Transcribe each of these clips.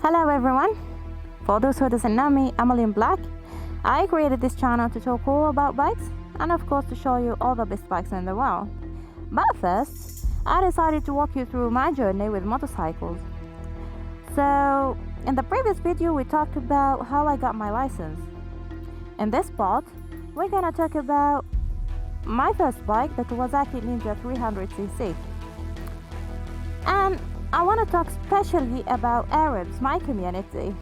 Hello everyone! For those who doesn't know me, I'm Olin Black. I created this channel to talk all about bikes and of course to show you all the best bikes in the world. But first, I decided to walk you through my journey with motorcycles. So, in the previous video we talked about how I got my license. In this part, we're gonna talk about my first bike, the Kawasaki Ninja 300cc. And I want to talk especially about Arabs, my community.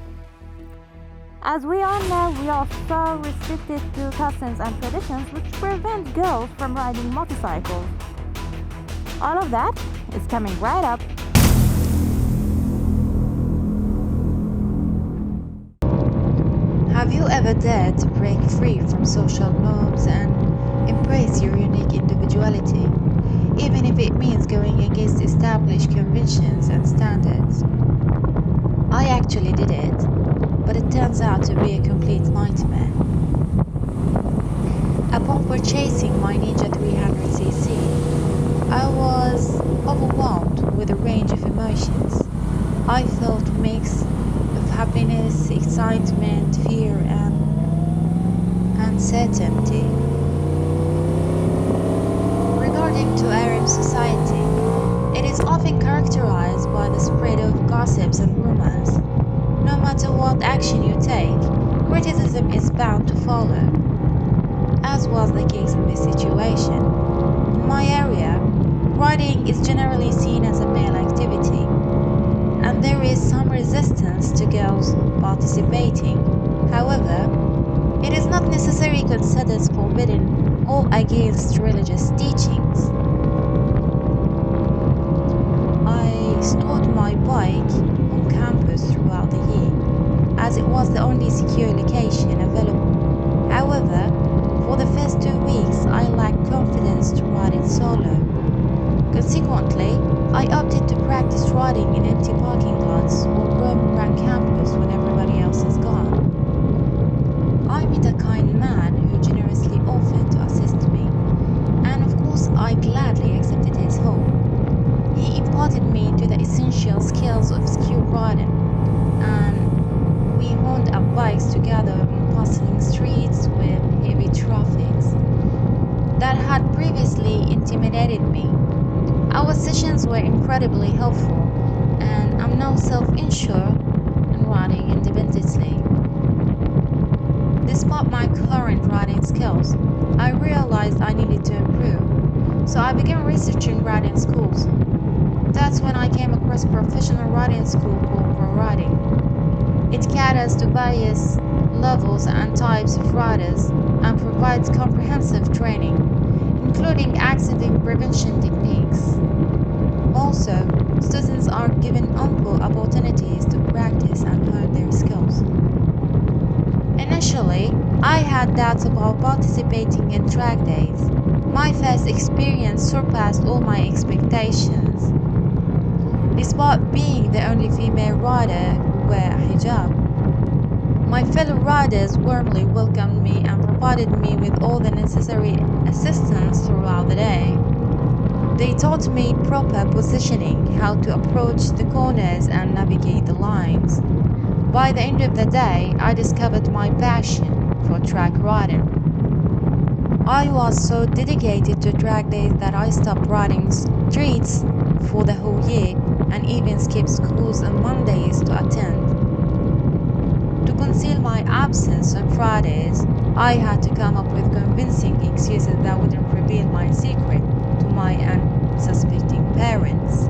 As we all know, we are so restricted to customs and traditions which prevent girls from riding motorcycles. All of that is coming right up. Have you ever dared to break free from social norms and embrace your unique individuality, even if it means going against established conventions and standards? I actually did it, but it turns out to be a complete nightmare. Upon purchasing my Ninja 300cc, I was overwhelmed with a range of emotions. I felt a mix of happiness, excitement, fear, and uncertainty. According to Arab society, it is often characterized by the spread of gossips and rumors. No matter what action you take, criticism is bound to follow, as was the case in this situation. In my area, riding is generally seen as a male activity, and there is some resistance to girls participating. However, it is not necessarily considered forbidden or against religious teachings. I stored my bike on campus throughout the year, as it was the only secure location available. However, for the first 2 weeks, I lacked confidence to ride it solo. Consequently, I opted to practice riding in empty parking lots or roam around campus when everybody else is gone. I met a kind man who generously offered to assist me, and of course I gladly accepted his help. He imparted me to the essential skills of skill riding, and we honed our bikes together on bustling streets with heavy traffic that had previously intimidated me. Our sessions were incredibly helpful, and I'm now self-insured and riding independently. Despite my current riding skills, I realized I needed to improve, so I began researching riding schools. That's when I came across a professional riding school called Pro Riding. It caters to various levels and types of riders and provides comprehensive training, including accident prevention techniques. Also, students are given ample opportunities to practice and hone their skills. Initially, I had doubts about participating in track days. My first experience surpassed all my expectations. Despite being the only female rider who wore a hijab, my fellow riders warmly welcomed me and provided me with all the necessary assistance throughout the day. They taught me proper positioning, how to approach the corners and navigate the lines. By the end of the day, I discovered my passion for track riding. I was so dedicated to track days that I stopped riding streets for the whole year and even skipped schools on Mondays to attend. To conceal my absence on Fridays, I had to come up with convincing excuses that wouldn't reveal my secret to my unsuspecting parents.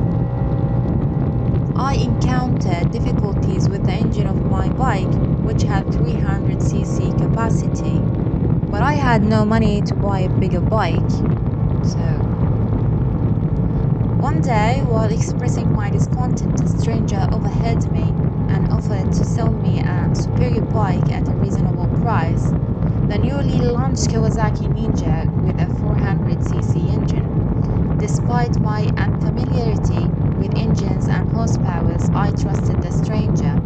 I encountered difficulties with the engine of my bike, which had 300cc capacity, but I had no money to buy a bigger bike. So, one day, while expressing my discontent, a stranger overheard me and offered to sell me a superior bike at a reasonable price, the newly launched Kawasaki Ninja with a 400cc engine. Despite my unfamiliarity with engines and horsepowers, I trusted the stranger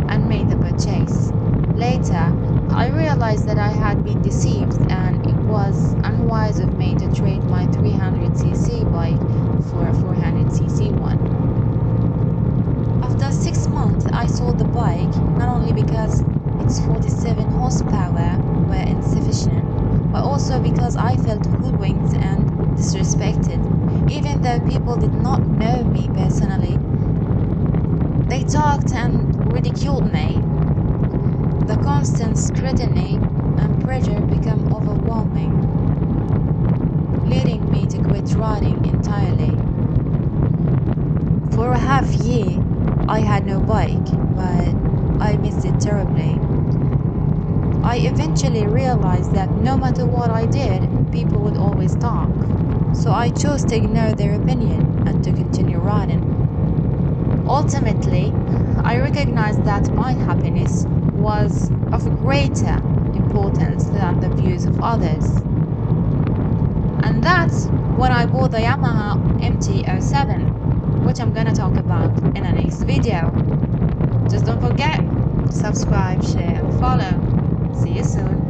and made the purchase. Later, I realized that I had been deceived and it was unwise of me to trade my 300cc bike for a 400cc one. After 6 months, I sold the only because its 47 horsepower were insufficient, but also because I felt hoodwinked and disrespected, even though people did not know me personally. They talked and ridiculed me. The constant scrutiny and pressure became overwhelming, leading me to quit riding entirely. For a half year, I had no bike, but I missed it terribly. I eventually realized that no matter what I did, people would always talk. So I chose to ignore their opinion and to continue riding. Ultimately, I recognized that my happiness was of greater importance than the views of others. And that's when I bought the Yamaha MT-07, which I'm gonna talk about in the next video. Just don't forget to subscribe, share and follow. See you soon.